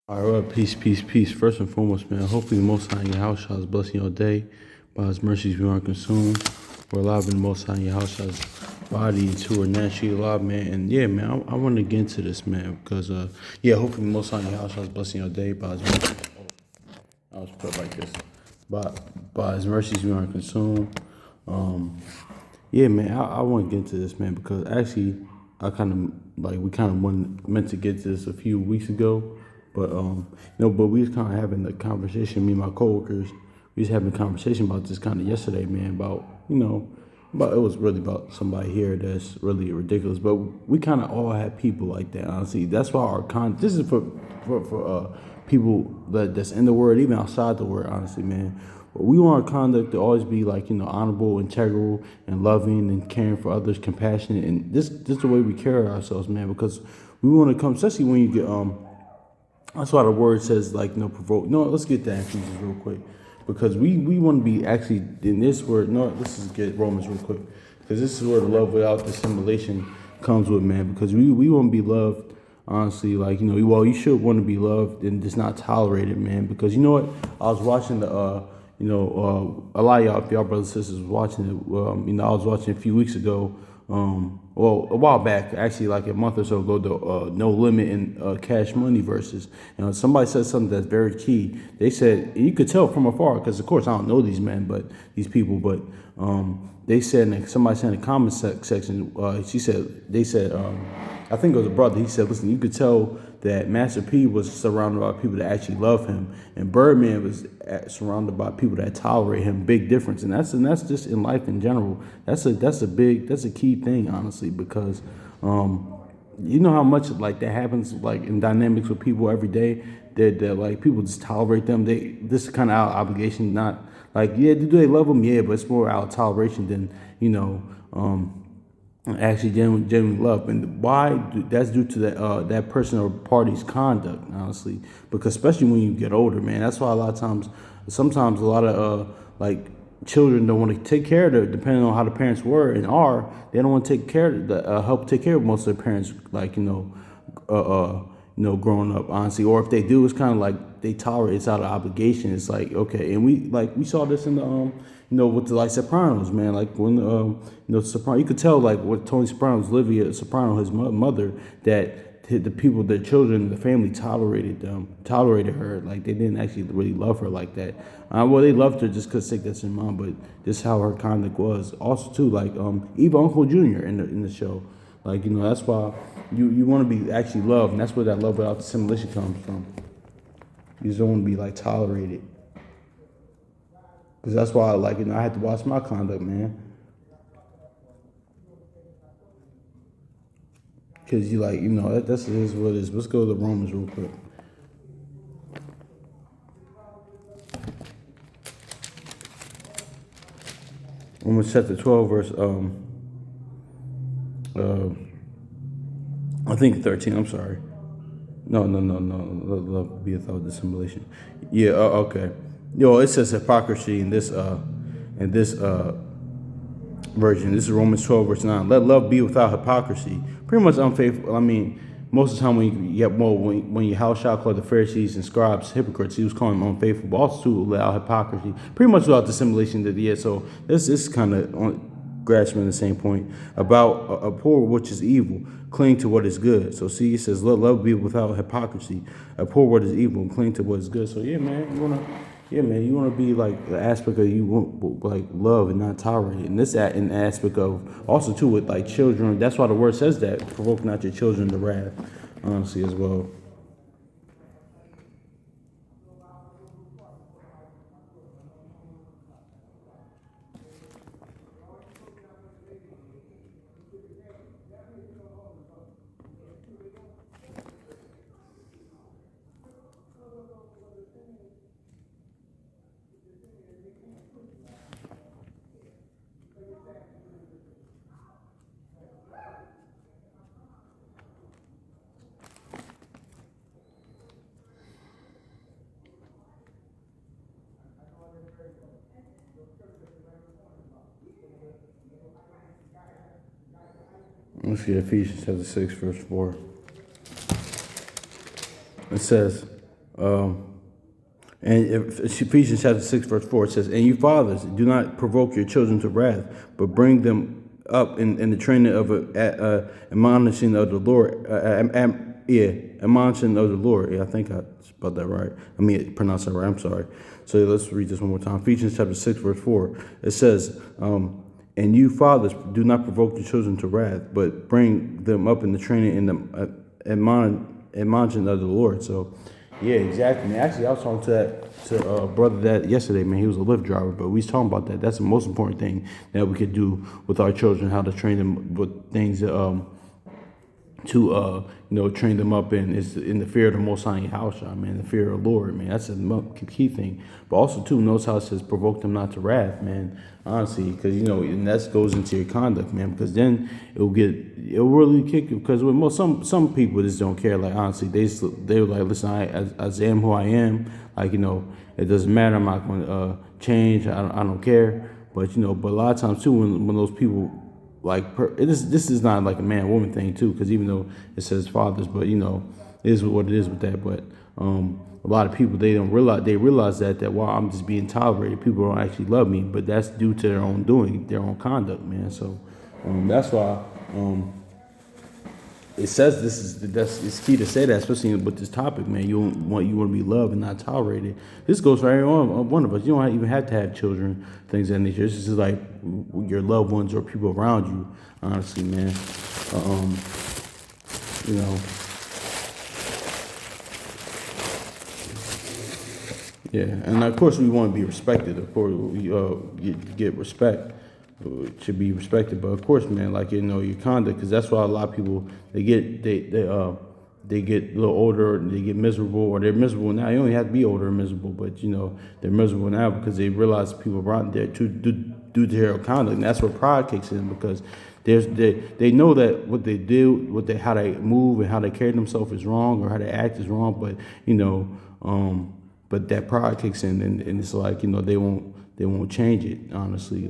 All right, well, peace, peace, peace. First and foremost, man, hopefully the Most High in your house shall blessing your day. By His mercies we aren't consumed. We're alive in the Most High in your house shall body into a naturally alive, man. And yeah, man, I want to get into this, man, because, yeah, hopefully the Most High in your house shall blessing your day. By His mercies, I was put like this. By, by His mercies we aren't consumed. Yeah, man, I want to get into this, man, because actually, I kind of like we kind of meant to get to this a few weeks ago, but but we was kind of having a conversation. Me and my coworkers, we was having a conversation about this kind of yesterday, man. About about it was really about somebody here that's really ridiculous, but we kind of all have people like that. Honestly, that's why our this is for people that's in the word, even outside the word. Honestly, man, we want our conduct to always be like honorable, integral, and loving, and caring for others, compassionate, and this is the way we carry ourselves, man. Because we want to come, especially when you get That's why the word says like provoke. No, let's get that Ephesians real quick, because we want to be actually in this word. No, let's just get Romans real quick, because this is where the love without dissimulation comes with, man. Because we want to be loved. Honestly, like well, you should want to be loved and just not tolerated, man. Because you know what, I was watching the a lot of y'all, if y'all brothers and sisters was watching it, I was watching a few weeks ago, well, a while back, actually like a month or so ago, the No Limit and Cash Money versus. Somebody said something that's very key. They said, you could tell from afar, because of course I don't know these men, but these people, but they said, somebody said in the comment section, they said, I think it was a brother. He said, listen, you could tell that Master P was surrounded by people that actually love him, and Birdman was surrounded by people that tolerate him. Big difference, and that's just in life in general. That's a key thing, honestly, because you know how much like that happens like in dynamics with people every day. That like people just tolerate them. This is kind of our obligation, not like do they love them? Yeah, but it's more out of toleration than actually genuine love. And that's due to that person or party's conduct, honestly, because especially when you get older, man, that's why a lot of times, sometimes a lot of like children don't want to take care of their, depending on how the parents were and are, they don't want to take care of help take care of most of their parents, like growing up, honestly. Or if they do, it's kind of like they tolerate, it's out of obligation. It's like, okay. And we saw this in the with the like Sopranos, man. Like when Soprano, you could tell like what Tony Soprano's, Olivia Soprano, his mother, that the people, their children, the family tolerated her. Like they didn't actually really love her like that. Well, they loved her just because that's her mom, but this is how her conduct was. Also too, like even Uncle Junior in the show. Like that's why you want to be actually loved, and that's where that love without dissimulation comes from. You just don't want to be like tolerated, because that's why like I had to watch my conduct, man. Because you like that's is what it is. Let's go to the Romans real quick. Romans chapter 12 verse uh I think 13. I'm sorry. No. Love be without dissimulation. Yeah. Okay. It says hypocrisy in this version. This is Romans 12 verse 9. Let love be without hypocrisy. Pretty much unfaithful. I mean, most of the time when your house shall call the Pharisees and scribes hypocrites, he was calling them unfaithful, but also too without hypocrisy. Pretty much without dissimulation. So this is kind of grasping the same point about a poor which is evil, cling to what is good. So see, it says, let love be without hypocrisy. Abhor what is evil and cling to what is good. So you wanna be like the aspect of you want like love and not tolerate it. And this in the aspect of also too with like children. That's why the word says that provoke not your children to wrath, honestly as well. Let's see Ephesians chapter 6 verse 4. It says, And Ephesians chapter 6, verse 4, it says, "And you fathers, do not provoke your children to wrath, but bring them up in the training of admonishing of the Lord." Admonishing of the Lord. Yeah, I think I spelled that right. I mean, pronounce that right. I'm sorry. So let's read this one more time. Ephesians chapter 6, verse 4. It says, "And you fathers, do not provoke your children to wrath, but bring them up in the training and the admonishing of the Lord." So, yeah, exactly, man. Actually, I was talking to a brother that yesterday, man. He was a Lyft driver, but we was talking about that. That's the most important thing that we could do with our children, how to train them with things to train them up in the fear of the Most High Yahushua, man, the fear of the Lord, man. That's a key thing. But also too, notice how it says provoke them not to wrath, man. Honestly, because and that goes into your conduct, man. Because then it'll really kick you. Because with some people just don't care. Like honestly, they're like, listen, I am who I am. Like it doesn't matter. I'm not going to change. I don't care. But but a lot of times too, when those people this is not like a man woman thing too, because even though it says fathers, but it is what it is with that. But a lot of people they realize that while I'm just being tolerated, people don't actually love me, but that's due to their own doing, their own conduct, man. So that's why it says it's key to say that, especially with this topic, man. You want to be loved and not tolerated. This goes for every one of us. You don't even have to have children, things of that nature. This is like your loved ones or people around you. Honestly, man. You know. Yeah, and of course we want to be respected. Of course, we get respect. It should be respected, but of course, man, like your conduct, because that's why a lot of people they get a little older, they get miserable, or they're miserable now. You only have to be older and miserable, but they're miserable now because they realize people around there due to their conduct, and that's where pride kicks in, because they know that what they do, how they move and how they carry themselves is wrong, or how they act is wrong, but but that pride kicks in, and it's like they won't change it, honestly,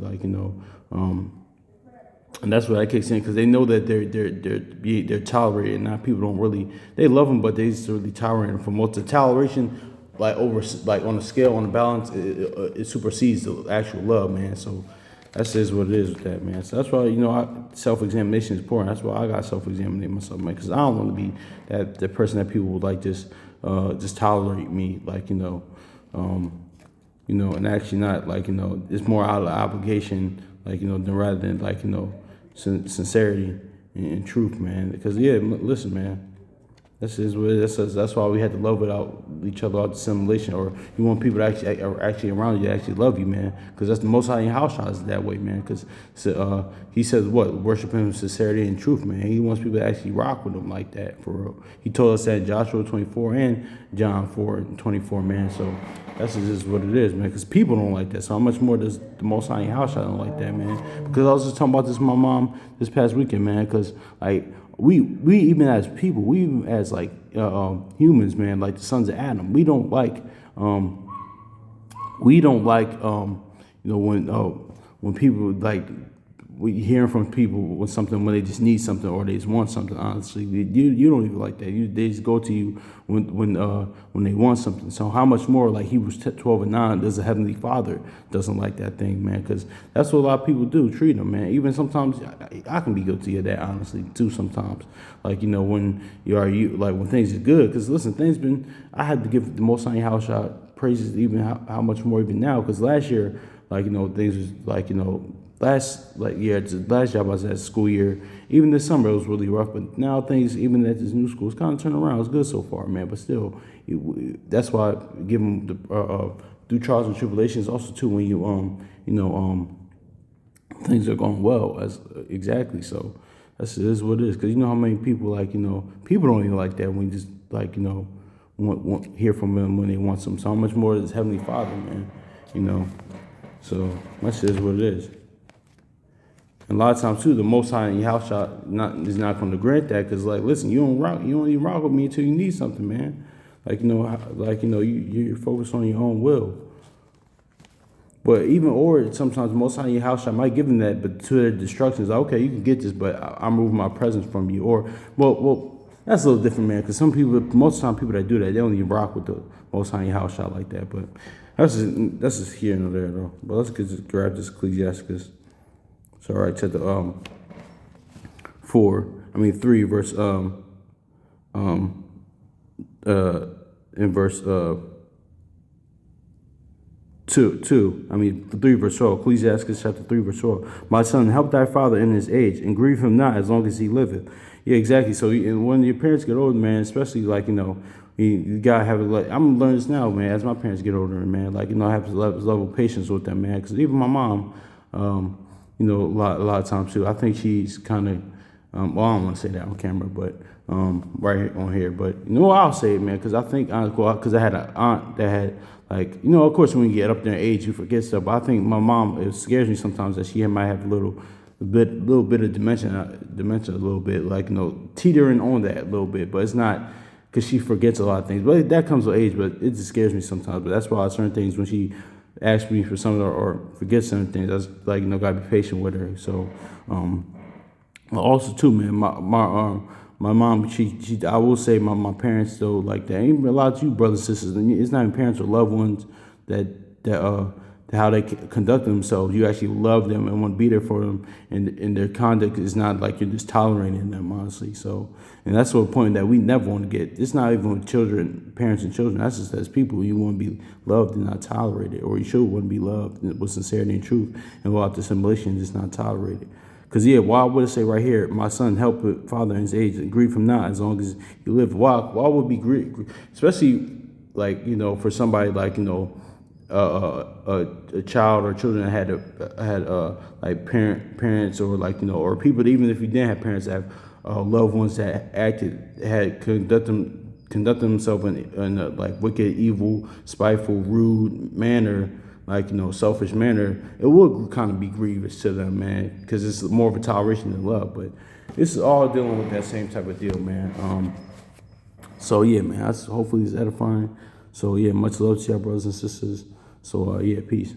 and that's where that kicks in, because they know that they're tolerated. Now people don't really, they love them, but they just really tolerate them. For most, the toleration, on a scale, on the balance, it supersedes the actual love, man. So that's just what it is with that, man. So that's why self-examination is important. That's why I got self-examining myself, man, because I don't want to be that person that people would just tolerate me, and actually not it's more out of obligation, than rather than sincerity and truth, man. Because listen, man, this is what it is. That's why we had to love without each other, without dissimulation. Or you want people to actually around you to actually love you, man. Because that's the Most High house is that way, man. Because he says worship him with sincerity and truth, man. He wants people to actually rock with him like that, for real. He told us that in Joshua 24 and John 4:24, man. So that's just what it is, man. Because people don't like that. So how much more does the Most High house don't like that, man? Because I was just talking about this with my mom this past weekend, man. Because we even as people, we even as humans, man, like the sons of Adam, we don't like when people we hearing from people when they just need something or they just want something. Honestly, you don't even like that. They just go to you when they want something. So how much more, like Hebrews 12:9, does the Heavenly Father doesn't like that thing, man? Because that's what a lot of people do, treat them, man. Even sometimes I can be guilty of that, honestly, too. Sometimes, when when things are good. Because listen, I had to give the Most High house praises, even how much more even now. Because last year, things was last job I was at, school year, even this summer it was really rough, but now things, even at this new school, it's kind of turning around. It's good so far, man, but still, that's why I give them the through trials and tribulations also too, when things are going well, as exactly. So this is what it is, because how many people people don't even like that when you just want hear from them when they want something. So how much more is Heavenly Father, man, so that's just what it is. And a lot of times too, the Most High in your house is not going to grant that, because listen, you don't even rock with me until you need something, man. You're focused on your own will. But sometimes the Most High in your house might give them that, but to their destruction is okay, you can get this, but I'm moving my presence from you. Or that's a little different, man. Because some people, most of the time, people that do that, they don't even rock with the Most High in your house shot like that. But that's just here and there though. But let's just grab this Ecclesiasticus. So all right, to the 3 verse in verse 3 verse 12. Ecclesiastes chapter 3 verse 12. My son, help thy father in his age, and grieve him not as long as he liveth. Yeah, exactly. So when your parents get older, man, especially like you gotta have I'm learning this now, man. As my parents get older, man, like I have to level patience with them, man. Because even my mom, a lot of times too. I think she's kind of, well, I don't want to say that on camera, but right on here. But I'll say it, man, because I think because I had an aunt that had of course, when you get up there in age, you forget stuff. But I think my mom, it scares me sometimes that she might have a little bit of dementia a little bit, teetering on that a little bit. But it's not because she forgets a lot of things. But that comes with age. But it just scares me sometimes. But that's why certain things, when she asks me for something or forgets certain things, that's gotta be patient with her. So, also too, man, my mom, she I will say my parents though, like that. Even a lot of you brothers and sisters, and it's not even parents or loved ones that how they conduct themselves. You actually love them and want to be there for them, and their conduct is not like you're just tolerating them, honestly. So, and that's the point that we never want to get. It's not even with children, parents and children. That's just as people, you want to be loved and not tolerated, or you should want to be loved with sincerity and truth, and without dissimulation, just not tolerated. Because, why would it say right here, my son, help a father in his age and grieve him not as long as you live? Why would be grieve? Especially, for somebody a child or children that had parents or people that, even if you didn't have parents, that have loved ones that had conduct themselves in a wicked, evil, spiteful, rude manner, selfish manner. It would kind of be grievous to them, man, because it's more of a toleration than love. But this is all dealing with that same type of deal, man. So yeah, man, hopefully it's edifying. So yeah, much love to y'all brothers and sisters. So yeah, peace.